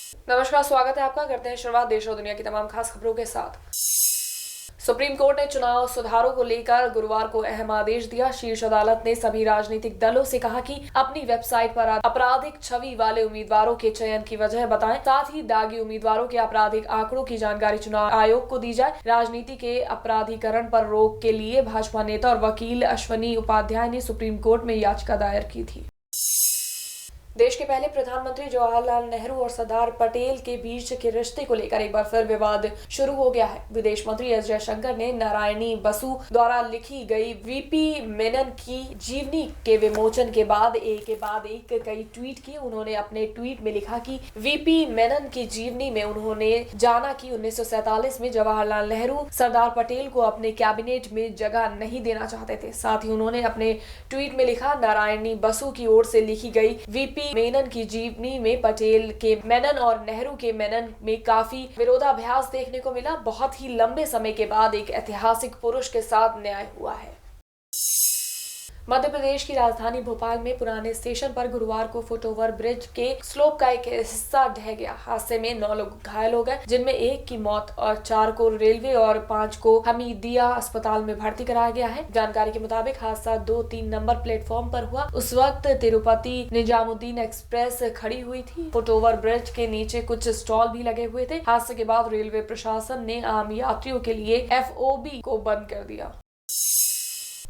नमस्कार, स्वागत है आपका। करते हैं शुरुआत देश और दुनिया की तमाम खास खबरों के साथ। सुप्रीम कोर्ट ने चुनाव सुधारों को लेकर गुरुवार को अहम आदेश दिया। शीर्ष अदालत ने सभी राजनीतिक दलों से कहा कि अपनी वेबसाइट पर आपराधिक छवि वाले उम्मीदवारों के चयन की वजह बताएं, साथ ही दागी उम्मीदवारों के आपराधिक आंकड़ों की जानकारी चुनाव आयोग को दी जाए। राजनीति के अपराधीकरण पर रोक के लिए भाजपा नेता और वकील अश्वनी उपाध्याय ने सुप्रीम कोर्ट में याचिका दायर की थी। देश के पहले प्रधानमंत्री जवाहरलाल नेहरू और सरदार पटेल के बीच के रिश्ते को लेकर एक बार फिर विवाद शुरू हो गया है। विदेश मंत्री एस जयशंकर ने नारायणी बसु द्वारा लिखी गई वीपी मेनन की जीवनी के विमोचन के बाद एक कई ट्वीट किए। उन्होंने अपने ट्वीट में लिखा कि वीपी मेनन की जीवनी में उन्होंने जाना कि 1947 में जवाहरलाल नेहरू सरदार पटेल को अपने कैबिनेट में जगह नहीं देना चाहते थे। साथ ही उन्होंने अपने ट्वीट में लिखा, नारायणी बसु की ओर से लिखी गई वीपी मेनन की जीवनी में पटेल के मेनन और नेहरू के मेनन में काफी विरोधाभास देखने को मिला। बहुत ही लंबे समय के बाद एक ऐतिहासिक पुरुष के साथ न्याय हुआ है। मध्य प्रदेश की राजधानी भोपाल में पुराने स्टेशन पर गुरुवार को फुटओवर ब्रिज के स्लोप का एक हिस्सा ढह गया। हादसे में 9 लोग घायल हो गए, जिनमें 1 की मौत और 4 को रेलवे और 5 को हमीदिया अस्पताल में भर्ती कराया गया है। जानकारी के मुताबिक हादसा 2-3 नंबर प्लेटफॉर्म पर हुआ। उस वक्त तिरुपति निजामुद्दीन एक्सप्रेस खड़ी हुई थी। फुटओवर ब्रिज के नीचे कुछ स्टॉल भी लगे हुए थे। हादसे के बाद रेलवे प्रशासन ने आम यात्रियों के लिए FOB को बंद कर दिया।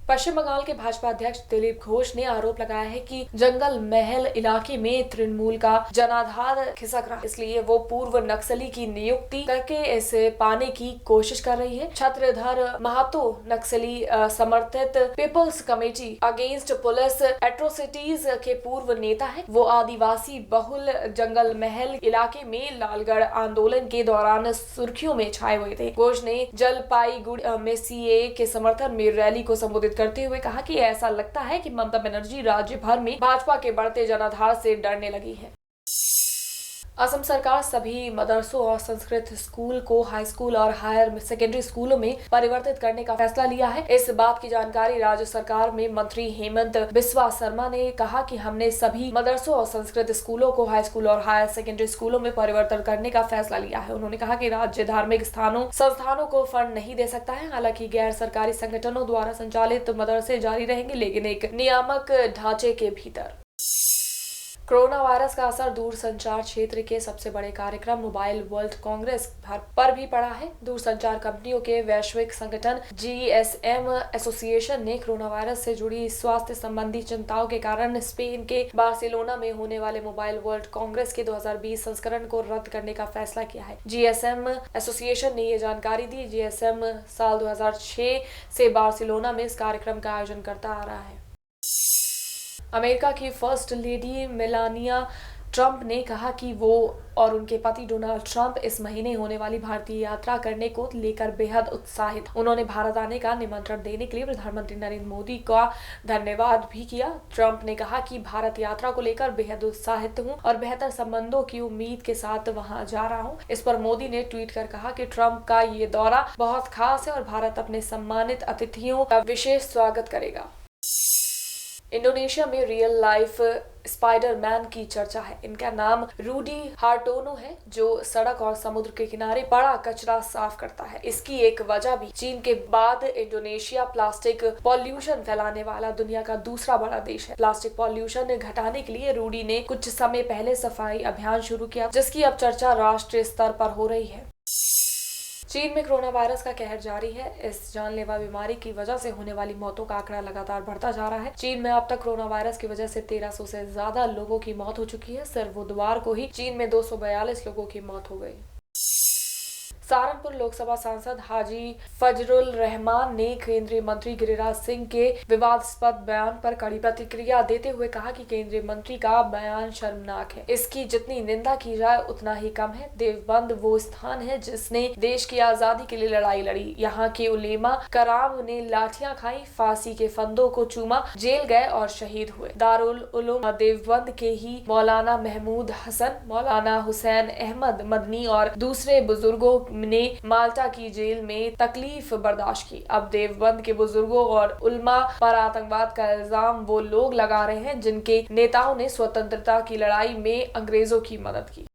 पश्चिम बंगाल के भाजपा अध्यक्ष दिलीप घोष ने आरोप लगाया है कि जंगल महल इलाके में तृणमूल का जनाधार खिसक रहा है, इसलिए वो पूर्व नक्सली की नियुक्ति करके इसे पाने की कोशिश कर रही है। छत्रधर महातो नक्सली समर्थित people's committee against police atrocities के पूर्व नेता है। वो आदिवासी बहुल जंगल महल इलाके में लालगढ़ आंदोलन के दौरान सुर्खियों में छाए हुए थे। घोष ने जलपाईगुड़ी में CAA के समर्थन में रैली को संबोधित करते हुए कहा कि ऐसा लगता है कि ममता बनर्जी राज्य भर में भाजपा के बढ़ते जनाधार से डरने लगी है। असम सरकार सभी मदरसों और संस्कृत स्कूल को हाई स्कूल और हायर सेकेंडरी स्कूलों में परिवर्तित करने का फैसला लिया है। इस बात की जानकारी राज्य सरकार में मंत्री हेमंत बिस्वा शर्मा ने कहा कि हमने सभी मदरसों और संस्कृत स्कूलों को हाई स्कूल और हायर सेकेंडरी स्कूलों में परिवर्तन करने का फैसला लिया है। उन्होंने कहा कि राज्य धार्मिक संस्थानों को फंड नहीं दे सकता है। हालांकि गैर सरकारी संगठनों द्वारा संचालित मदरसे जारी रहेंगे, लेकिन एक नियामक ढांचे के भीतर। कोरोना वायरस का असर दूरसंचार क्षेत्र के सबसे बड़े कार्यक्रम मोबाइल वर्ल्ड कांग्रेस पर भी पड़ा है। दूरसंचार कंपनियों के वैश्विक संगठन GSM एसोसिएशन ने कोरोना वायरस से जुड़ी स्वास्थ्य संबंधी चिंताओं के कारण स्पेन के बार्सिलोना में होने वाले मोबाइल वर्ल्ड कांग्रेस के 2020 संस्करण को रद्द करने का फैसला किया है। GSM एसोसिएशन ने ये जानकारी दी। GSM साल 2006 से बार्सिलोना में इस कार्यक्रम का आयोजन करता आ रहा है। अमेरिका की फर्स्ट लेडी मेलानिया ट्रंप ने कहा कि वो और उनके पति डोनाल्ड ट्रंप इस महीने होने वाली भारतीय यात्रा करने को लेकर बेहद उत्साहित। उन्होंने भारत आने का निमंत्रण देने के लिए प्रधानमंत्री नरेंद्र मोदी का धन्यवाद भी किया। ट्रंप ने कहा कि भारत यात्रा को लेकर बेहद उत्साहित हूं और बेहतर संबंधों की उम्मीद के साथ वहां जा रहा हूं। इस पर मोदी ने ट्वीट कर कहा कि ट्रंप का ये दौरा बहुत खास है और भारत अपने सम्मानित अतिथियों का विशेष स्वागत करेगा। इंडोनेशिया में रियल लाइफ स्पाइडरमैन की चर्चा है। इनका नाम रूडी हार्टोनो है, जो सड़क और समुद्र के किनारे बड़ा कचरा साफ करता है। इसकी एक वजह भी चीन के बाद इंडोनेशिया प्लास्टिक पॉल्यूशन फैलाने वाला दुनिया का दूसरा बड़ा देश है। प्लास्टिक पॉल्यूशन घटाने के लिए रूडी ने कुछ समय पहले सफाई अभियान शुरू किया, जिसकी अब चर्चा राष्ट्रीय स्तर पर हो रही है। चीन में कोरोना वायरस का कहर जारी है। इस जानलेवा बीमारी की वजह से होने वाली मौतों का आंकड़ा लगातार बढ़ता जा रहा है। चीन में अब तक कोरोना वायरस की वजह से 1300 से ज्यादा लोगों की मौत हो चुकी है। सिर्फ बुधवार को ही चीन में 242 लोगों की मौत हो गई। सहारनपुर लोकसभा सांसद हाजी फजरुल रहमान ने केंद्रीय मंत्री गिरिराज सिंह के विवादास्पद बयान पर कड़ी प्रतिक्रिया देते हुए कहा कि केंद्रीय मंत्री का बयान शर्मनाक है। इसकी जितनी निंदा की जाए उतना ही कम है। देवबंद वो स्थान है जिसने देश की आजादी के लिए लड़ाई लड़ी। यहाँ के उलेमा कराम ने लाठियां खाई, फांसी के फंदों को चूमा, जेल गए और शहीद हुए। दारुल उलूम देवबंद के ही मौलाना महमूद हसन, मौलाना हुसैन अहमद मदनी और दूसरे बुजुर्गों ने माल्टा की जेल में तकलीफ बर्दाश्त की। अब देवबंद के बुजुर्गों और उल्मा पर आतंकवाद का इल्जाम वो लोग लगा रहे हैं जिनके नेताओं ने स्वतंत्रता की लड़ाई में अंग्रेजों की मदद की।